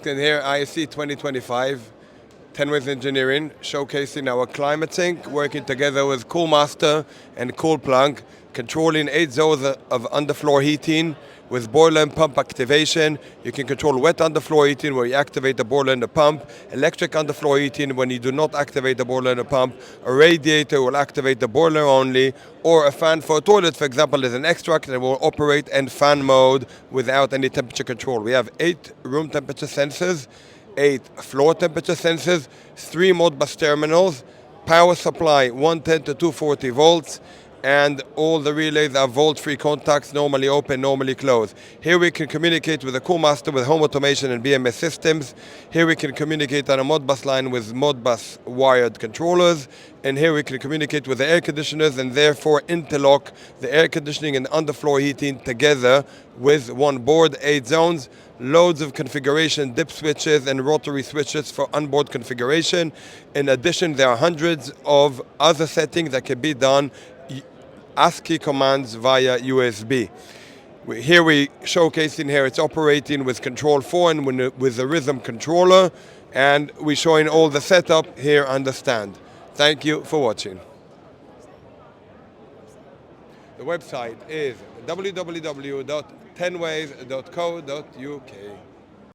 Stand here, ISE 2025, Tenways Engineering, showcasing our ClimateSync, working together with CoolMaster and CoolPlug, controlling 8 zones of underfloor heating with boiler and pump activation. You can control wet underfloor heating where you activate the boiler and the pump, electric underfloor heating when you do not activate the boiler and the pump, a radiator will activate the boiler only, or a fan for a toilet, for example, is an extract that will operate in fan mode without any temperature control. We have 8 room temperature sensors, 8 floor temperature sensors, 3 Modbus terminals, power supply 110 to 240 volts, and all the relays are volt-free contacts, normally open, normally closed. Here we can communicate with the CoolMaster with home automation and BMS systems. Here we can communicate on a Modbus line with Modbus wired controllers. And here we can communicate with the air conditioners and therefore interlock the air conditioning and underfloor heating together with one board, 8 zones, loads of configuration, dip switches and rotary switches for onboard configuration. In addition, there are hundreds of other settings that can be done ASCII commands via USB. Here we showcasing here it's operating with Control 4 and with the rhythm controller, and we're showing all the setup here on the stand. Thank you for watching. The website is www.tenways.co.uk.